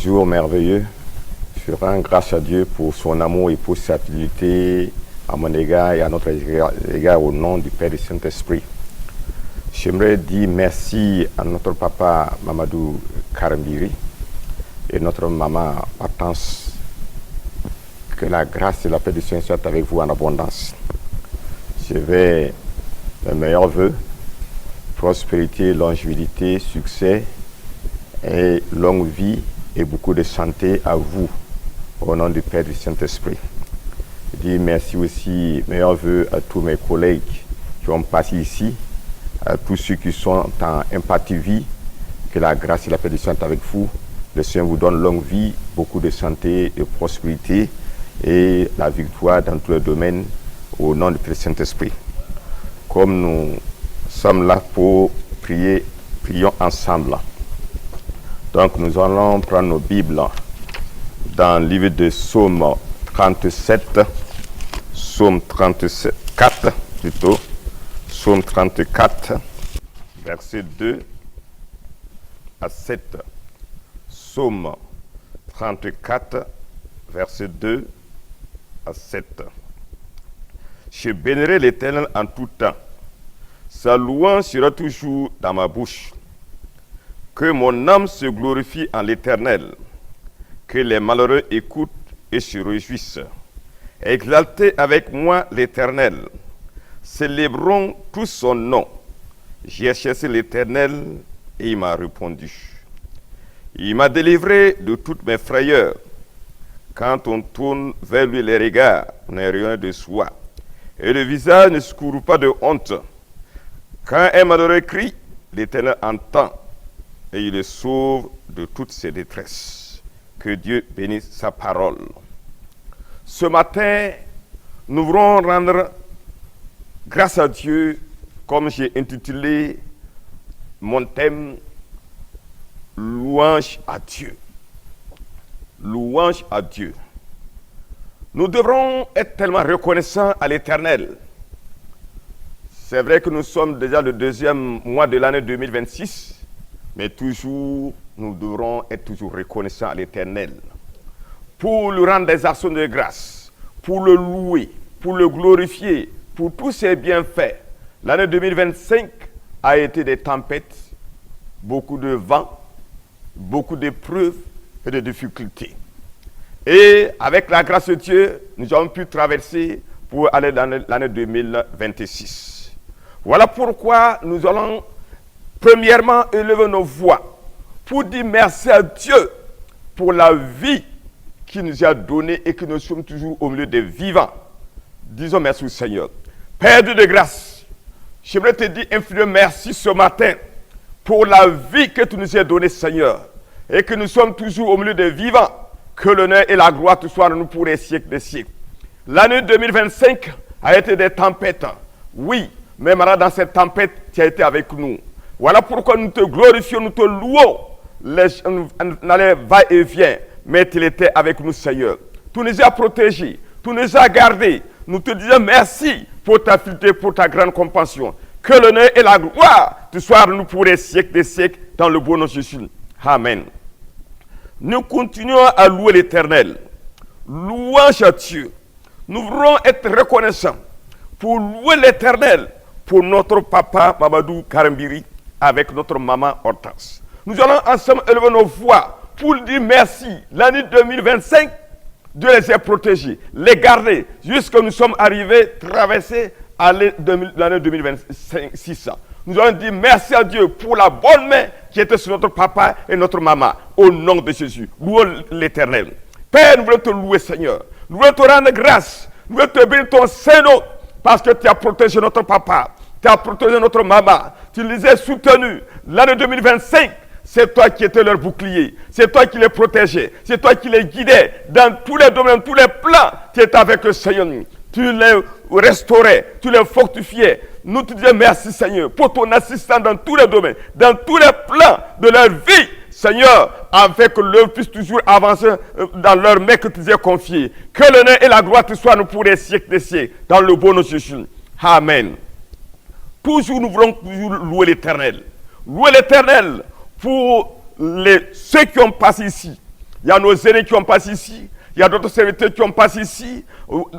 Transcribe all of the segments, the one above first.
jour merveilleux. Je rends grâce à Dieu pour son amour et pour sa fidélité à mon égard et à notre égard au nom du Père et du Saint-Esprit. J'aimerais dire merci à notre papa Mamadou Karambiri et notre maman Hortense. Que la grâce et la paix du Seigneur soient avec vous en abondance. Je vais mes meilleurs vœux, prospérité, longévité, succès et longue vie et beaucoup de santé à vous au nom du Père et du Saint-Esprit. Je dis merci aussi, meilleurs vœux à tous mes collègues qui ont passé ici, à tous ceux qui sont en Impact TV. Que la grâce et la paix du Seigneur soient avec vous. Le Seigneur vous donne longue vie, beaucoup de santé, de prospérité et la victoire dans tous les domaines au nom du Père et du Saint-Esprit. Comme nous sommes là pour prier, prions ensemble. Donc nous allons prendre nos Bibles dans le livre de Psaume 37, Psaume 4 plutôt, Psaume 34, versets 2 à 7. Psaume 34, versets 2 à 7. Je bénirai l'Éternel en tout temps. Sa louange sera toujours dans ma bouche. Que mon âme se glorifie en l'Éternel. Que les malheureux écoutent et se réjouissent. Exaltez avec moi l'Éternel. Célébrons tout son nom. J'ai cherché l'Éternel et il m'a répondu. Il m'a délivré de toutes mes frayeurs. Quand on tourne vers lui les regards, on n'a rien de soi. Et le visage ne se couvre pas de honte. Quand un malheureux crie, l'Éternel entend et il le sauve de toutes ses détresses. Que Dieu bénisse sa parole. Ce matin, nous voulons rendre grâce à Dieu, comme j'ai intitulé mon thème, louange à Dieu. Louange à Dieu. Nous devrons être tellement reconnaissants à l'Éternel. C'est vrai que nous sommes déjà le deuxième mois de l'année 2026, mais toujours, nous devrons être toujours reconnaissants à l'Éternel. Pour lui rendre des actions de grâce, pour le louer, pour le glorifier, pour tous ses bienfaits. L'année 2025 a été des tempêtes, beaucoup de vent, beaucoup d'épreuves et de difficultés. Et avec la grâce de Dieu, nous avons pu traverser pour aller dans l'année 2026. Voilà pourquoi nous allons premièrement élever nos voix pour dire merci à Dieu pour la vie qu'il nous a donnée et que nous sommes toujours au milieu des vivants. Disons merci au Seigneur. Père Dieu de grâce, j'aimerais te dire infiniment merci ce matin pour la vie que tu nous as donnée, Seigneur, et que nous sommes toujours au milieu des vivants. Que l'honneur et la gloire te soient en nous pour les siècles des siècles. L'année 2025 a été des tempêtes. Oui, mais maintenant dans cette tempête, tu as été avec nous. Voilà pourquoi nous te glorifions, nous te louons. On allait va-et-vient, mais tu étais avec nous, Seigneur. Tu nous as protégés, tu nous as gardés. Nous te disons merci pour ta fidélité, pour ta grande compassion. Que l'honneur et la gloire te soient en nous pour les siècles des siècles, dans le beau nom de Jésus. Amen. Nous continuons à louer l'Éternel. Louange à Dieu. Nous voulons être reconnaissants pour louer l'Éternel pour notre papa Mamadou Karambiri avec notre maman Hortense. Nous allons ensemble élever nos voix pour dire merci. L'année 2025, Dieu les a protégés, les gardés, jusqu'à nous sommes arrivés, traversés à l'année 2026. Nous allons dire merci à Dieu pour la bonne main qui était sur notre papa et notre maman. Au nom de Jésus, louons l'Éternel. Père, nous voulons te louer, Seigneur. Nous voulons te rendre grâce. Nous voulons te bénir ton Seigneur parce que tu as protégé notre papa. Tu as protégé notre maman. Tu les as soutenus. L'année 2025, c'est toi qui étais leur bouclier. C'est toi qui les protégeais. C'est toi qui les guidais dans tous les domaines, tous les plans. Tu étais avec le Seigneur. Tu les restaurais, tu les fortifiais. Nous te disons merci, Seigneur, pour ton assistance dans tous les domaines, dans tous les plans de leur vie. Seigneur, afin que l'œuvre puisse toujours avancer dans leur main que tu nous as confiée. Que l'honneur et la gloire te soient nous pour les siècles des siècles, dans le bon nom de Jésus. Amen. Toujours, nous voulons toujours louer l'Éternel. Louer l'Éternel pour ceux qui ont passé ici. Il y a nos aînés qui ont passé ici. Il y a d'autres serviteurs qui ont passé ici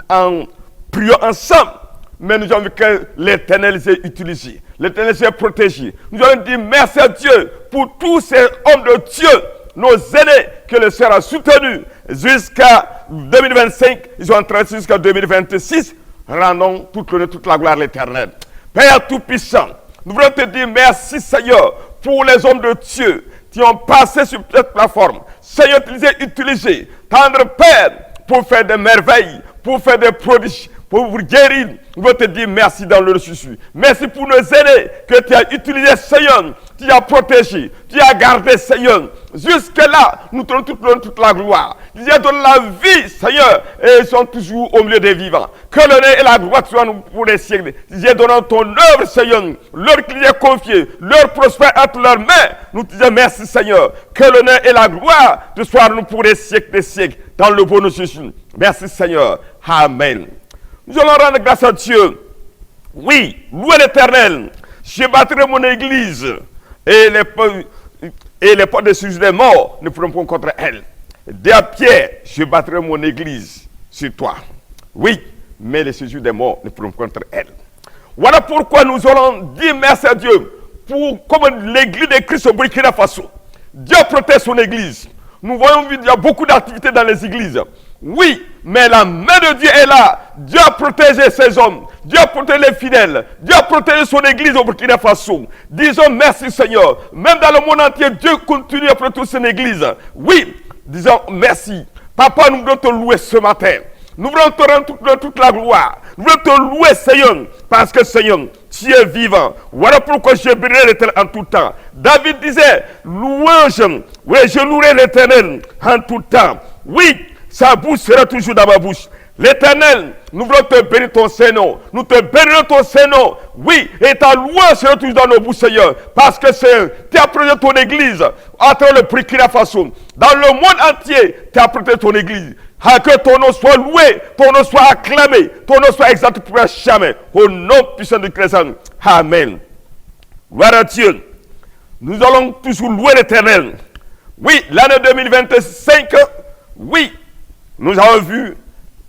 en priant ensemble. Mais nous avons vu que l'Éternel les a utilisés. L'Éternel les a protégés. Nous avons dit merci à Dieu pour tous ces hommes de Dieu, nos aînés, que le Seigneur a soutenus jusqu'à 2025. Ils ont traversé jusqu'à 2026. Rendons toute l'honneur, toute la gloire à l'Éternel. Père Tout-Puissant, nous voulons te dire merci Seigneur pour les hommes de Dieu qui ont passé sur cette plateforme. Seigneur, tu les as utilisés, tendre Père, pour faire des merveilles, pour faire des prodiges, pour vous guérir. Nous voulons te dire merci dans le dessus. Merci pour nos aînés que tu as utilisés, Seigneur. Tu as protégé, tu as gardé, Seigneur. Jusque-là, nous te donnons toute la gloire. Tu as donné la vie, Seigneur, et ils sont toujours au milieu des vivants. Que l'honneur et la gloire soient nous pour les siècles. Tu as donné ton œuvre, Seigneur, l'heure qu'il est confié, leur prospère entre leurs mains. Nous te disons merci, Seigneur. Que l'honneur et la gloire te soient nous pour les siècles des siècles, dans le bon nom de Jésus. Merci, Seigneur. Amen. Nous allons rendre grâce à Dieu. Oui, louez l'Éternel. Je bâtirai mon église et les portes des sujets des morts ne pourront pas contre elle. Dis à Pierre, je bâtirai mon église sur toi. Oui, mais les sujets des morts ne pourront pas contre elle. Voilà pourquoi nous allons dire merci à Dieu pour comme l'église de Christ au Burkina Faso. Dieu protège son église. Nous voyons qu'il y a beaucoup d'activités dans les églises. Oui, mais la main de Dieu est là. Dieu a protégé ses hommes. Dieu a protégé les fidèles. Dieu a protégé son église au Burkina Faso. Disons merci Seigneur. Même dans le monde entier, Dieu continue à protéger son église. Oui, disons merci. Papa, nous voulons te louer ce matin. Nous voulons te rendre toute la gloire. Nous voulons te louer Seigneur. Parce que Seigneur, tu es vivant. Voilà pourquoi je bénirai l'Éternel en tout temps. David disait, louange. Oui, je louerai l'Éternel en tout temps. Oui, sa bouche sera toujours dans ma bouche. L'Éternel, nous voulons te bénir ton Saint-Nom. Nous te bénirons ton Saint-Nom. Oui, et ta louange sera toujours dans nos bouches, Seigneur. Parce que Seigneur, tu as protégé ton église à travers le Burkina Faso. Dans le monde entier, tu as protégé ton église. Que ton nom soit loué, ton nom soit acclamé, ton nom soit exalté pour jamais. Au nom puissant de Christ. Amen. Gloire à Dieu. Nous allons toujours louer l'Éternel. Oui, l'année 2025, oui, nous avons vu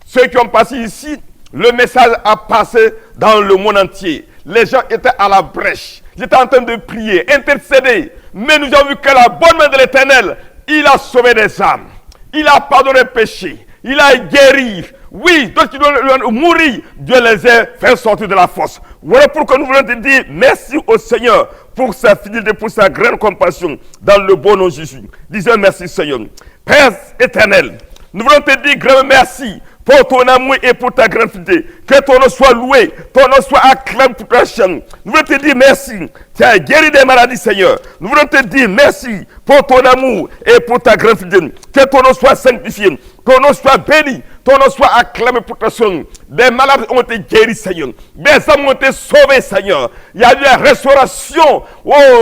ceux qui ont passé ici, le message a passé dans le monde entier. Les gens étaient à la brèche, ils étaient en train de prier, intercéder. Mais nous avons vu que la bonne main de l'Éternel, il a sauvé des âmes, il a pardonné les péchés, il a guéri. Oui, d'autres qui doivent mourir, Dieu les a fait sortir de la force. Voilà pourquoi nous voulons te dire merci au Seigneur pour sa fidélité, pour sa grande compassion dans le bon nom de Jésus. Disons merci Seigneur. Père éternel, nous voulons te dire grand merci pour ton amour et pour ta grande fidélité. Que ton nom soit loué, ton nom soit acclamé pour ta chaîne. Nous voulons te dire merci. Tu as guéri des maladies, Seigneur. Nous voulons te dire merci pour ton amour et pour ta grande fidélité. Que ton nom soit sanctifié, ton nom soit béni, ton nom soit acclamé pour ta chaîne. Des malades ont été guéris, Seigneur. Des âmes ont été sauvées, Seigneur. Il y a eu la restauration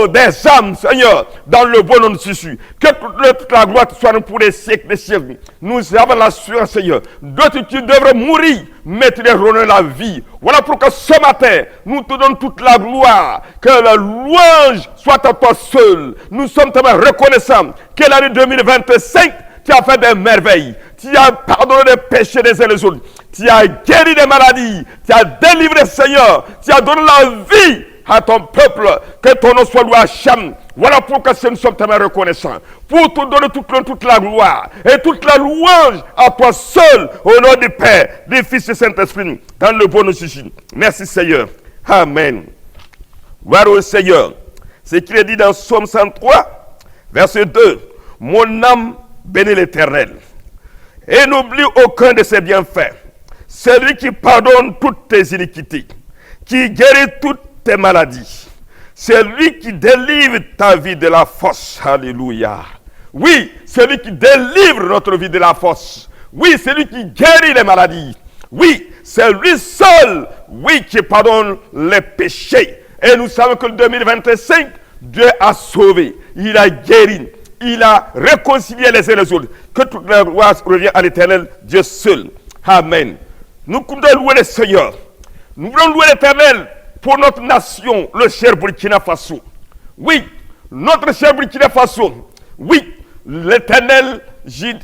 des âmes, Seigneur, dans le bon nom de Jésus. Que toute la gloire soit pour les siècles des siècles. Nous avons l'assurance, Seigneur. D'autres qui devraient mourir, mais tu les redonnes la vie. Voilà pourquoi ce matin, nous te donnons toute la gloire. Que la louange soit à toi seul. Nous sommes tellement reconnaissants que l'année 2025, tu as fait des merveilles. Tu as pardonné les péchés des uns et des autres. Tu as guéri des maladies. Tu as délivré, Seigneur. Tu as donné la vie à ton peuple. Que ton nom soit loué à Cham. Voilà pourquoi nous sommes tellement reconnaissants. Pour te donner toute la gloire et toute la louange à toi seul. Au nom du Père, du Fils et du Saint-Esprit. Dans le bon nom de Jésus. Merci Seigneur. Amen. Gloire au Seigneur. C'est ce qu'il est dit dans Psaume 103, verset 2. Mon âme bénit l'Éternel et n'oublie aucun de ses bienfaits. C'est lui qui pardonne toutes tes iniquités, qui guérit toutes tes maladies. C'est lui qui délivre ta vie de la fosse. Alléluia. Oui, c'est lui qui délivre notre vie de la fosse. Oui, c'est lui qui guérit les maladies. Oui, c'est lui seul, oui, qui pardonne les péchés. Et nous savons que le 2025, Dieu a sauvé, il a guéri, il a réconcilié les uns et les autres. Que toute la gloire revient à l'Éternel, Dieu seul. Amen. Nous voulons louer le Seigneur. Nous voulons louer l'Éternel pour notre nation, le cher Burkina Faso. Oui, notre cher Burkina Faso. Oui, L'Éternel dit,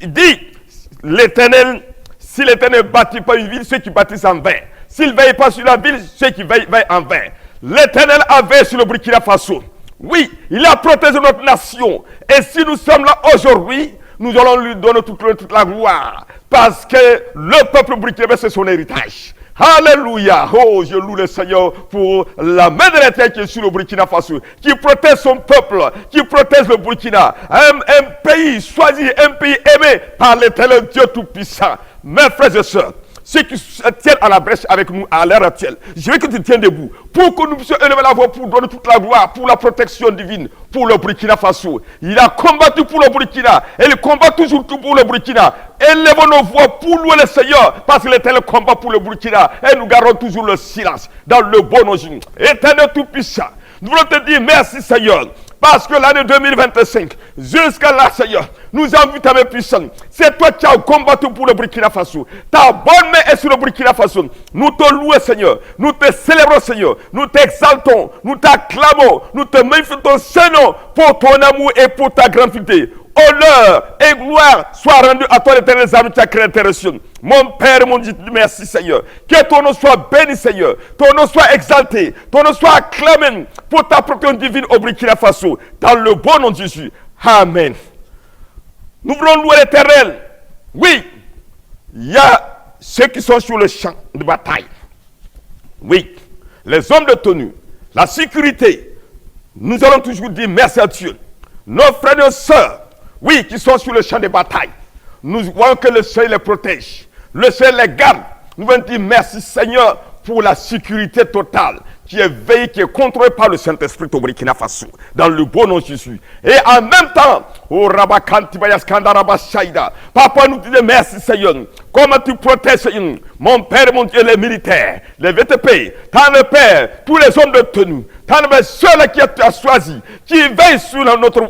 l'Éternel, si l'Éternel ne bâtit pas une ville, ceux qui bâtissent en vain. S'il ne veille pas sur la ville, ceux qui veillent en vain. L'Éternel a veillé sur le Burkina Faso. Oui, il a protégé notre nation. Et si nous sommes là aujourd'hui, nous allons lui donner toute la gloire. Parce que le peuple burkinabé, c'est son héritage. Alléluia. Oh, je loue le Seigneur pour la main de l'Éternel qui est sur le Burkina Faso, qui protège son peuple, qui protège le Burkina. Un pays choisi, un pays aimé par l'Éternel Dieu Tout-Puissant. Mes frères et sœurs, ceux qui tiennent à la brèche avec nous à l'heure actuelle, je veux que tu tiennes debout pour que nous puissions élever la voix pour donner toute la gloire pour la protection divine pour le Burkina Faso. Il a combattu pour le Burkina et il combat toujours pour le Burkina. Élevons nos voix pour louer le Seigneur parce que l'Éternel combat pour le Burkina et nous gardons toujours le silence dans le bon nom. Éternel Tout-Puissant, nous voulons te dire merci Seigneur. Parce que l'année 2025, jusqu'à là, Seigneur, nous avons vu ta main puissante. C'est toi qui as combattu pour le Burkina Faso. Ta bonne main est sur le Burkina Faso. Nous te louons, Seigneur. Nous te célébrons, Seigneur. Nous t'exaltons. Nous t'acclamons. Nous te magnifions ton Seigneur pour ton amour et pour ta grande fidélité. Honneur et gloire soient rendus à toi, l'Éternel, les âmes qui a créé la cieux. Mon Père, mon Dieu, merci Seigneur. Que ton nom soit béni Seigneur. Ton nom soit exalté. Ton nom soit acclamé pour ta protection divine au Burkina Faso. Dans le bon nom de Jésus. Amen. Nous voulons louer l'Éternel. Oui, il y a ceux qui sont sur le champ de bataille. Oui, les hommes de tenue, la sécurité. Nous allons toujours dire merci à Dieu. Nos frères et sœurs, oui, qui sont sur le champ de bataille. Nous voyons que le Seigneur les protège. Le Seigneur les garde. Nous voulons dire merci Seigneur pour la sécurité totale qui est veillée, qui est contrôlée par le Saint-Esprit au Burkina Faso, dans le bon nom de Jésus. Et en même temps, au Papa, nous disons merci Seigneur. Comment tu protèges mon Père, mon Dieu, les militaires, les VTP, tant le Père, tous les hommes de tenue, tant le ceux qui tu as choisi, qui veillent sur notre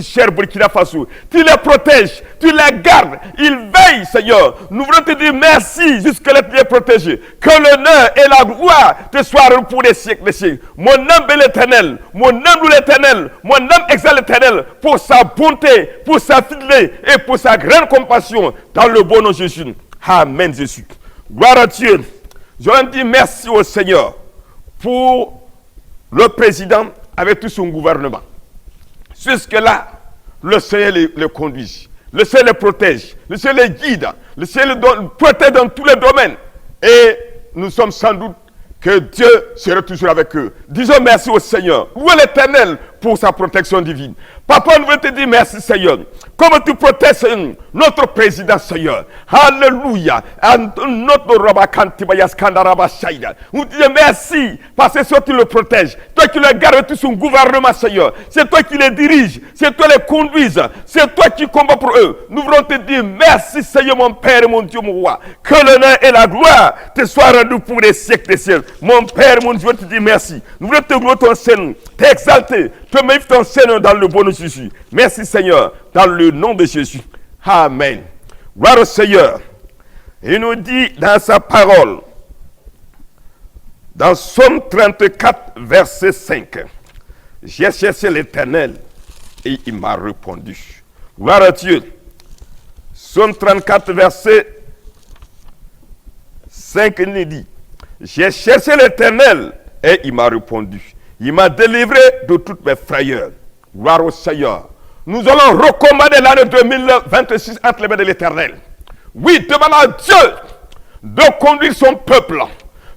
cher Burkina Faso. Tu les protèges, tu les gardes, ils veillent Seigneur. Nous voulons te dire merci jusqu'à les protéger. Que l'honneur et la gloire te soient pour les siècles des siècles. Mon âme est l'Éternel, mon âme loue l'Éternel, mon âme exalte l'Éternel pour sa bonté, pour sa fidélité et pour sa grande compassion dans le bon nom de Jésus. Amen Jésus. Gloire à Dieu. Je veux dire merci au Seigneur pour le président avec tout son gouvernement. Jusque-là, le Seigneur le conduit. Le Seigneur le protège. Le Seigneur le guide. Le Seigneur le protège dans tous les domaines. Et nous sommes sans doute que Dieu sera toujours avec eux. Disons merci au Seigneur. Louez l'Éternel pour sa protection divine. Papa, nous voulons te dire merci Seigneur. Comment tu protèges notre président Seigneur. Alléluia. Notre nous disons merci parce que c'est toi qui le protèges. Toi qui le gardes tout son gouvernement Seigneur. C'est toi qui les diriges. C'est toi qui les conduises. C'est toi qui combats pour eux. Nous voulons te dire merci Seigneur mon Père et mon Dieu mon roi. Que l'honneur et la gloire te soient rendus pour les siècles des siècles. Mon Père, mon Dieu, te dire merci. Nous voulons te louer ton Seigneur, t'exalter, te mettre ton Seigneur dans le bon nom de Jésus. Merci Seigneur, dans le nom de Jésus. Amen. Gloire au Seigneur. Il nous dit dans sa parole, dans Psaume 34, verset 5, j'ai cherché l'Éternel et il m'a répondu. Gloire à Dieu. Psaume 34, verset 5, il nous dit, j'ai cherché l'Éternel et il m'a répondu. Il m'a délivré de toutes mes frayeurs. Gloire au Seigneur. Nous allons recommander l'année 2026 entre les mains de l'Éternel. Oui, demandons à Dieu de conduire son peuple,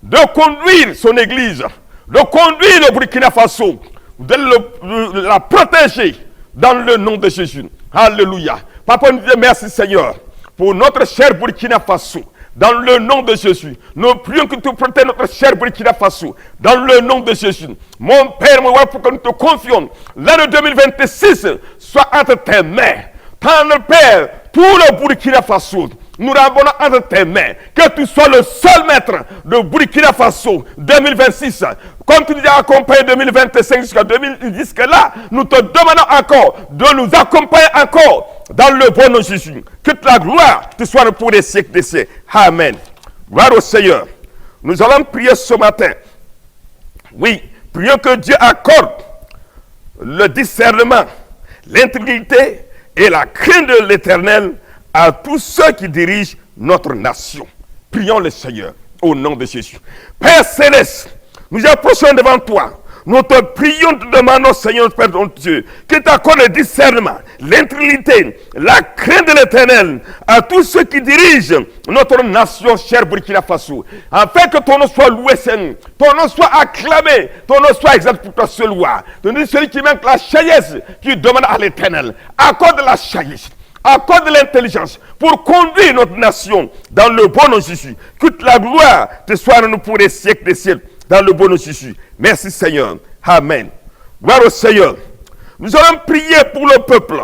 de conduire son église, de conduire le Burkina Faso, de la protéger dans le nom de Jésus. Alléluia. Papa, nous disons merci Seigneur pour notre cher Burkina Faso. Dans le nom de Jésus, nous prions que tu protèges notre cher Burkina Faso. Dans le nom de Jésus, mon Père, mon roi, pour que nous te confions. L'année 2026 soit entre tes mains. Tant le Père, tout le Burkina Faso, nous ramenons entre tes mains. Que tu sois le seul maître de Burkina Faso 2026. Comme tu nous as accompagné 2025 jusqu'à 2010, que là, nous te demandons encore de nous accompagner encore dans le bon nom de Jésus. Que la gloire te soit pour les siècles des siècles. Amen. Gloire au Seigneur. Nous allons prier ce matin. Oui, prions que Dieu accorde le discernement, l'intégrité et la crainte de l'Éternel à tous ceux qui dirigent notre nation. Prions le Seigneur au nom de Jésus. Père Céleste, nous approchons devant toi. Nous te prions, te demandons, Seigneur, Père ton Dieu, que tu accordes le discernement, l'intégrité, la crainte de l'Éternel à tous ceux qui dirigent notre nation, chère Burkina Faso, afin que ton nom soit loué, Seigneur, ton nom soit acclamé, ton nom soit exalté pour ta seule loi. Ton nom, celui qui manque la chaillesse, qui demande à l'Éternel, accorde la chaillesse, accorde l'intelligence pour conduire notre nation dans le bon nom de Jésus. Que toute la gloire te soit à nous pour les siècles des siècles. Dans le bon nom de Jésus. Merci Seigneur. Amen. Gloire au Seigneur. Nous allons prier pour le peuple.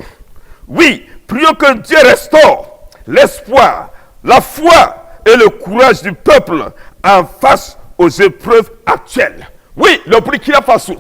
Oui, prions que Dieu restaure l'espoir, la foi et le courage du peuple en face aux épreuves actuelles. Oui, le Burkina Faso.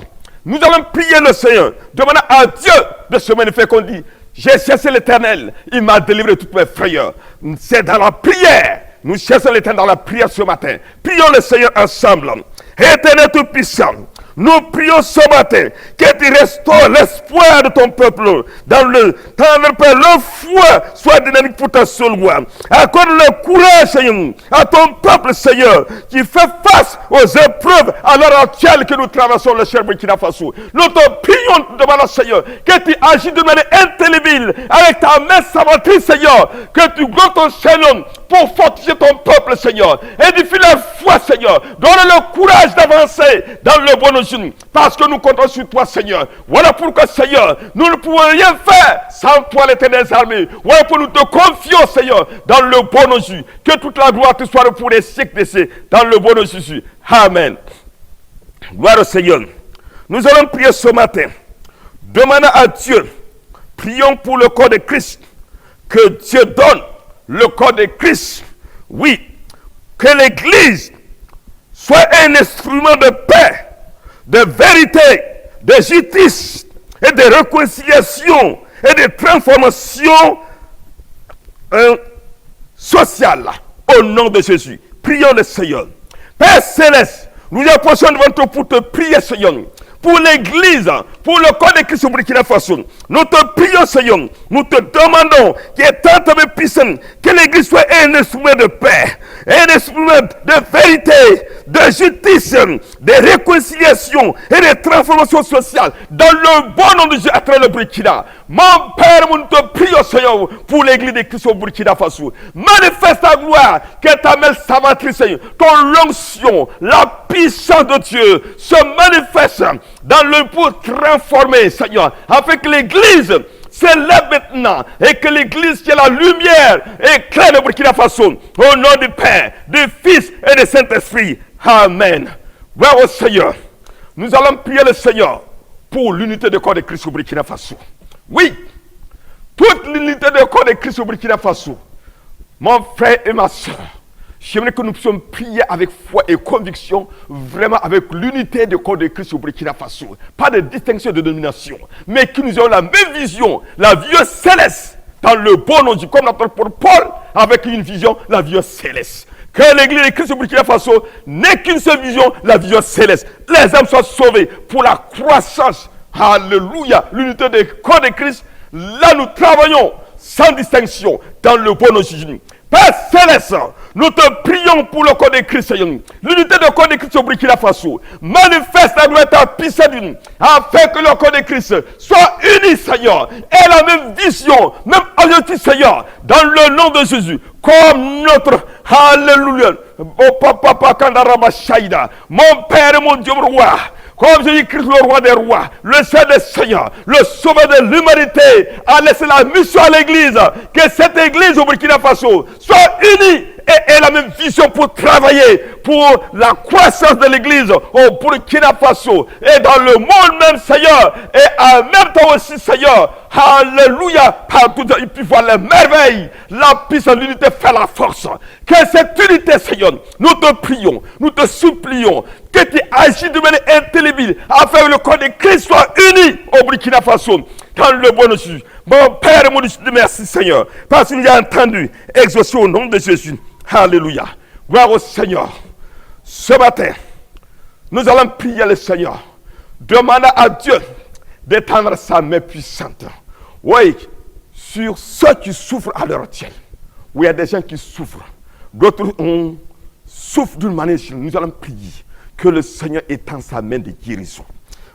Nous allons prier le Seigneur, demandant à Dieu de se manifester qu'on dit, j'ai cherché l'Éternel, il m'a délivré de toutes mes frayeurs. C'est dans la prière. Nous cherchons l'Éternel dans la prière ce matin. Prions le Seigneur ensemble. Éternel Tout-Puissant, nous prions ce matin que tu restaures l'espoir de ton peuple dans le temps Père, le foi soit dynamique pour ta seule loi. Accorde le courage, Seigneur, à ton peuple, Seigneur, qui fait face aux épreuves à l'heure actuelle que nous traversons le cher Burkina Faso. Nous te prions devant le Seigneur que tu agis de manière intelligible avec ta main salvatrice, Seigneur, que tu glorifies ton Seigneur pour fortifier ton peuple, Seigneur. Édifie la foi, Seigneur. Donne le courage d'avancer dans le bon Dieu, parce que nous comptons sur toi, Seigneur. Voilà pourquoi, Seigneur, nous ne pouvons rien faire sans toi, l'Éternel des armées. Voilà pourquoi nous te confions, Seigneur, dans le bon Dieu. Que toute la gloire te soit pour les siècles des siècles, dans le bon Jésus. Amen. Gloire au Seigneur. Nous allons prier ce matin. Demandons à Dieu. Prions pour le corps de Christ. Que Dieu donne le corps de Christ. Oui. Que l'Église soit un instrument de paix, de vérité, de justice et de réconciliation et de transformation sociale au nom de Jésus. Prions le Seigneur. Père Céleste, nous approchons devant toi pour te prier, Seigneur. Pour l'Église, pour le corps de Christ au Burkina Faso. Nous te prions, Seigneur. Nous te demandons qu'il est tant de puissant que l'Église soit un instrument de paix, un instrument de vérité, de justice, de réconciliation et de transformation sociale dans le bon nom de Dieu à travers le Burkina. Mon Père, nous te prions, Seigneur, pour l'Église de Christ au Burkina Faso. Manifeste ta gloire, que ta main salvatrice, Seigneur, ton onction, la puissance de Dieu se manifeste dans le pour transformer, Seigneur, afin que l'Église s'élève maintenant et que l'Église qui est la lumière éclaire le Burkina Faso au nom du Père, du Fils et du Saint-Esprit. Amen. Gloire au Seigneur. Nous allons prier le Seigneur pour l'unité de corps de Christ au Burkina Faso. Oui, toute l'unité de corps de Christ au Burkina Faso. Mon frère et ma soeur, j'aimerais que nous puissions prier avec foi et conviction, vraiment avec l'unité du corps de Christ au Burkina Faso. Pas de distinction de domination, mais que nous ayons la même vision, la vision céleste, dans le bon nom du comme notre Paul, avec une vision, la vision céleste. Que l'Église de Christ au Burkina Faso n'ait qu'une seule vision, la vision céleste. Les âmes soient sauvées pour la croissance. Alléluia, l'unité du corps de Christ. Là, nous travaillons sans distinction dans le bon nom de Jésus. Père Céleste, nous te prions pour le corps de Christ, Seigneur. L'unité du corps de Christ au Burkina Faso. Manifeste la gloire de ta puissance, afin que le corps de Christ soit uni, Seigneur. Et la même vision, même objectif, Seigneur, dans le nom de Jésus. Comme notre, alléluia, mon Père et mon Dieu, mon roi. Comme Jésus-Christ, le roi des rois, le Seigneur des seigneurs, le sauveur de l'humanité, a laissé la mission à l'Église, que cette Église au Burkina Faso soit unie et ait la même vision pour travailler pour la croissance de l'Église au Burkina Faso et dans le monde même, Seigneur, et en même temps aussi, Seigneur, alléluia, partout il peut voir les merveilles, la puissance, l'unité fait la force. Que cette unité, Seigneur, nous te prions, nous te supplions, que tu agis de manière intelligible, afin que le corps de Christ soit uni au Burkina Faso, dans le bon Jésus. Mon Père, mon Dieu, merci Seigneur, parce que nous avons entendu exaucer au nom de Jésus. Alléluia. Gloire au Seigneur. Ce matin, nous allons prier le Seigneur, demander à Dieu d'étendre sa main puissante. Oui, sur ceux qui souffrent à l'heure actuelle. Oui, il y a des gens qui souffrent. D'autres souffrent d'une manière. Nous allons prier que le Seigneur étende sa main de guérison.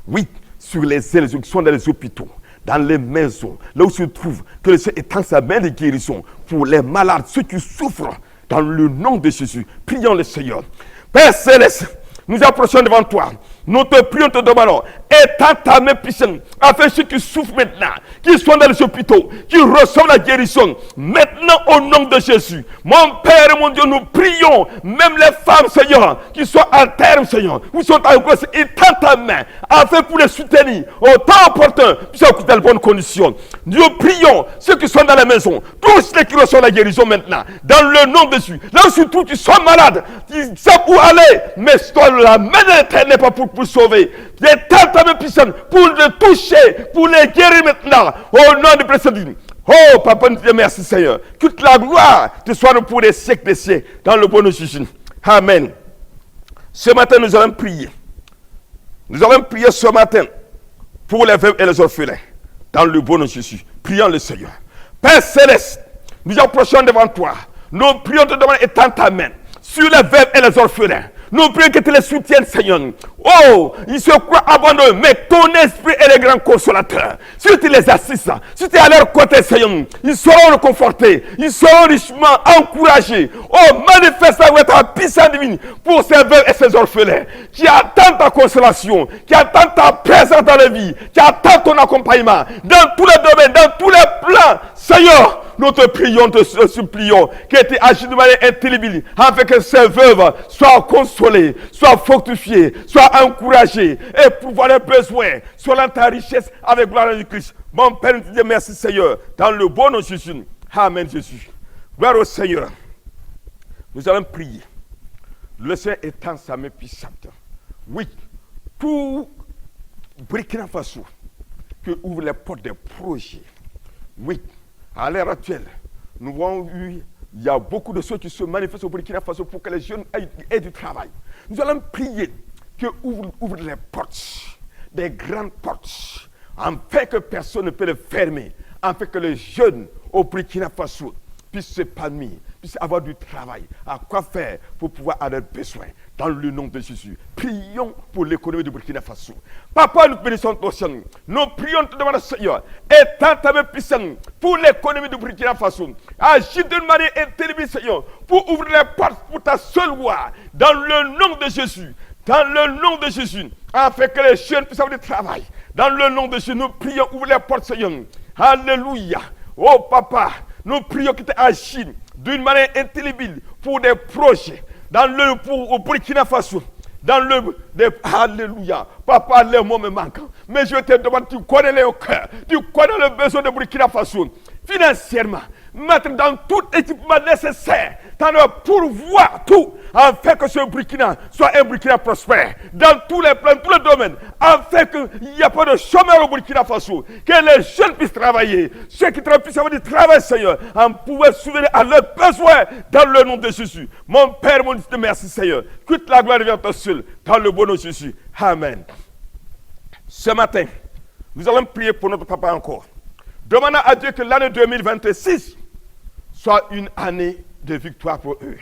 Oui, sur les ailes qui sont dans les hôpitaux, dans les maisons, là où se trouve, que le Seigneur étende sa main de guérison pour les malades, ceux qui souffrent, dans le nom de Jésus. Prions le Seigneur. Père Céleste, nous approchons devant toi. Nous te prions, te demandons, étends ta main puissante, afin que ceux qui souffrent maintenant, qui sont dans les hôpitaux, qui reçoivent la guérison, maintenant au nom de Jésus. Mon Père et mon Dieu, nous prions, même les femmes, Seigneur, qui sont à terme, Seigneur, ou sont en grosse, étends ta main, afin pour les soutenir, au temps opportun, puissent occuper dans de bonnes conditions. Nous prions, ceux qui sont dans la maison, tous les qui reçoivent la guérison maintenant, dans le nom de Jésus. Là où surtout tu sois malade, tu sais où aller, mais toi, la main de l'Éternel n'est pas pour sauver. Étends ta main puissante pour les toucher, pour les guérir maintenant. Au nom de précédent. Oh, Papa, nous te remercions, Seigneur. Que toute la gloire te soit pour les siècles des siècles, dans le bon nom de Jésus. Amen. Ce matin, nous allons prier. Nous allons prier ce matin pour les veuves et les orphelins, dans le bon nom de Jésus. Prions le Seigneur. Père Céleste, nous approchons devant toi. Nous prions te demander, étends ta main sur les veuves et les orphelins. Nous prions que tu les soutiennes, Seigneur. Oh, ils se croient abandonnés, mais ton esprit est le grand consolateur. Si tu les assistes, si tu es à leur côté, Seigneur, ils seront réconfortés, ils seront richement encouragés. Oh, manifeste ta puissance divine pour ces veuves et ces orphelins qui attendent ta consolation, qui attendent ta présence dans la vie, qui attendent ton accompagnement dans tous les domaines, dans tous les plans, Seigneur. Nous te prions, te supplions que tu agis de manière intelligible afin que ces veuves soient consolées, soient fortifiées, soient encouragées et pour voir les besoins selon ta richesse avec gloire de Christ. Mon Père, nous te disons merci Seigneur, dans le bon nom de Jésus. Amen Jésus. Gloire au Seigneur. Nous allons prier. Le Seigneur étend sa main puissante. Oui, tout Burkina Faso que ouvre les portes des projets. Oui. À l'heure actuelle, nous avons vu, il y a beaucoup de ceux qui se manifestent au Burkina Faso pour que les jeunes aient du travail. Nous allons prier que ouvre les portes, des grandes portes, afin que personne ne peut les fermer, afin que les jeunes au Burkina Faso puissent s'épanouir, puissent avoir du travail, à quoi faire pour pouvoir avoir besoin. Dans le nom de Jésus, prions pour l'économie du Burkina Faso. Papa, nous bénissons ton Seigneur. Nous prions, te demandons, Seigneur, étends ta main puissante pour l'économie du Burkina Faso. Agis d'une manière intelligente, Seigneur, pour ouvrir les portes pour ta seule voix. Dans le nom de Jésus. Dans le nom de Jésus. Afin que les jeunes puissent avoir du travail. Dans le nom de Jésus, nous prions, ouvre les portes, Seigneur. Alléluia. Oh, Papa, nous prions que tu agis d'une manière intelligible pour des projets. Au Burkina Faso, alléluia, papa, les mots me manquent, mais je te demande, tu connais les cœurs, tu connais le besoin de Burkina Faso, financièrement, mettre dans tout équipement nécessaire, pourvoir tout, afin que ce Burkina soit un Burkina prospère, dans tous les plans, tous les domaines, afin qu'il n'y ait pas de chômeurs au Burkina Faso, que les jeunes puissent travailler, ceux qui travaillent puissent avoir du travail, Seigneur, en pouvoir souvenir à leurs besoins, dans le nom de Jésus. Mon Père, mon Dieu, merci, Seigneur, que toute la gloire revient à toi seul, dans le bon nom de Jésus. Amen. Ce matin, nous allons prier pour notre papa encore, demandant à Dieu que l'année 2026 soit une année de victoire pour eux.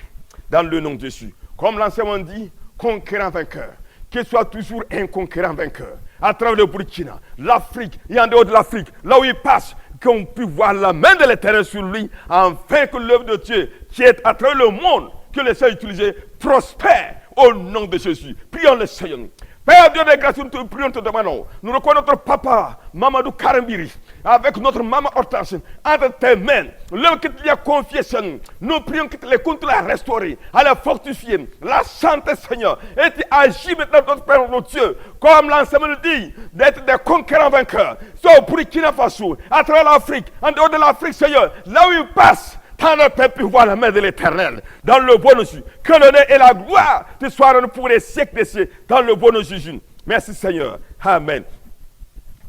Dans le nom de Jésus. Comme l'enseignement dit, conquérant vainqueur. Qu'il soit toujours un conquérant vainqueur. À travers le Burkina, l'Afrique et en dehors de l'Afrique, là où il passe, qu'on puisse voir la main de l'Éternel sur lui, afin que l'œuvre de Dieu, qui est à travers le monde, que le Seigneur utilise, prospère au nom de Jésus. Prions le Seigneur. Père Dieu de grâce, nous te prions, te demandons. Nous reconnaissons notre papa, Mamadou Karambiri, avec notre maman Hortense, entre tes mains. L'homme que tu lui as confié, Seigneur. Nous prions que tu les comptes la restaurer, à la fortifier, la santé, Seigneur. Et tu agis maintenant, notre Père, notre Dieu, comme l'enseignement nous dit, d'être des conquérants vainqueurs. Soit au Burkina Faso, à travers l'Afrique, en dehors de l'Afrique, Seigneur, là où il passe. Tant notre peuple peut voir la main de l'Éternel dans le bon Jésus. Que l'honneur et la gloire te soient rendus pour les siècles des siècles dans le bon Jésus. Merci Seigneur. Amen.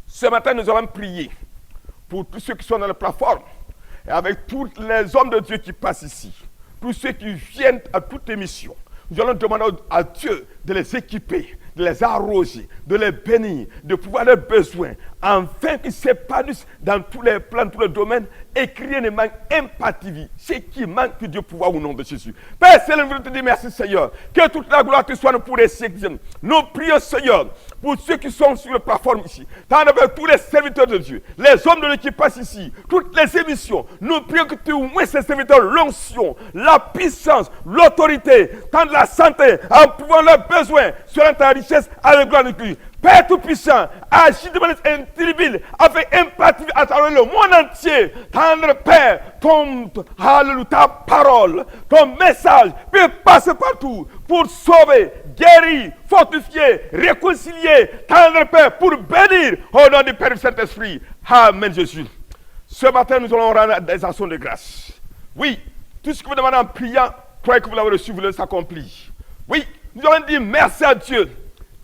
Ce matin, nous allons prier pour tous ceux qui sont dans la plateforme et avec tous les hommes de Dieu qui passent ici. Tous ceux qui viennent à toute émission. Nous allons demander à Dieu de les équiper, de les arroser, de les bénir, de pouvoir leurs besoins afin qu'ils s'épanouissent dans tous les plans, tous les domaines, et que rien ne manque empathie. Ce qui manque, que Dieu pouvoir au nom de Jésus. Père Céleste, je te dis merci Seigneur. Que toute la gloire te soit pour les siècles. Nous prions Seigneur pour ceux qui sont sur la plateforme ici. Avec tous les serviteurs de Dieu, les hommes de Dieu qui passent ici, toutes les émissions. Nous prions que tu ouvres ces serviteurs l'onction, la puissance, l'autorité, tant de la santé, en pouvant leurs besoins, selon ta richesse, à la gloire de Dieu. Père Tout-Puissant, agis de manière indélébile, avec empathie à travers le monde entier. Tendre Père, alléluia, ta parole, ton message peut passer partout pour sauver, guérir, fortifier, réconcilier. Tendre Père, pour bénir au nom du Père et du Saint-Esprit. Amen Jésus. Ce matin, nous allons rendre des actions de grâce. Oui, tout ce que vous demandez en priant, croyez que vous l'avez reçu, vous l'avez accompli. Oui, nous allons dire merci à Dieu.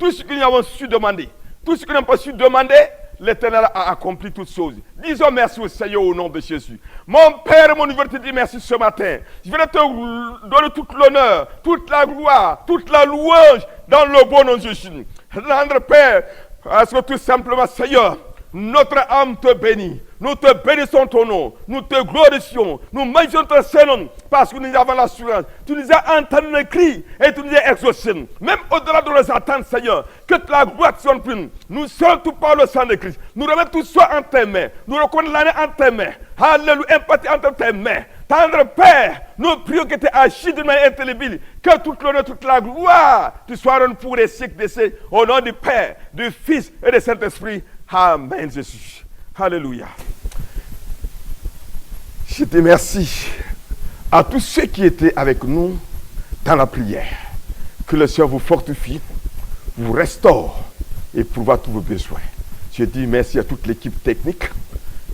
Tout ce que nous avons su demander, tout ce que nous n'avons pas su demander, l'Éternel a accompli toutes choses. Disons merci au Seigneur au nom de Jésus. Mon Père, mon Dieu, je te dis merci ce matin. Je vais te donner tout l'honneur, toute la gloire, toute la louange dans le bon nom de Jésus. Rendre Père, parce que tout simplement, Seigneur, notre âme te bénit. Nous te bénissons ton nom. Nous te glorifions. Nous magnifions ton Saint-Nom parce que nous avons l'assurance. Tu nous as entendu nos cris et tu nous as exaucés. Même au-delà de nos attentes, Seigneur, que la gloire soit prise. Nous sommes tout par le sang de Christ. Nous remettons tout ça en tes mains. Nous reconnaissons l'année en tes mains. Alléluia, empathie entre tes mains. Tendre Père, nous prions que tu agis de manière intelligible, que toute l'honneur, toute la gloire, tu sois rendue pour les siècles des siècles, au nom du Père, du Fils et du Saint-Esprit. Amen, Jésus. Alléluia. Je te remercie à tous ceux qui étaient avec nous dans la prière. Que le Seigneur vous fortifie, vous restaure et pourvoie tous vos besoins. Je dis merci à toute l'équipe technique.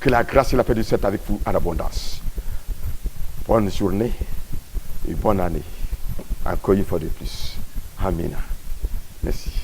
Que la grâce et la paix du Seigneur avec vous en abondance. Bonne journée et bonne année. Encore une fois de plus. Amen. Merci.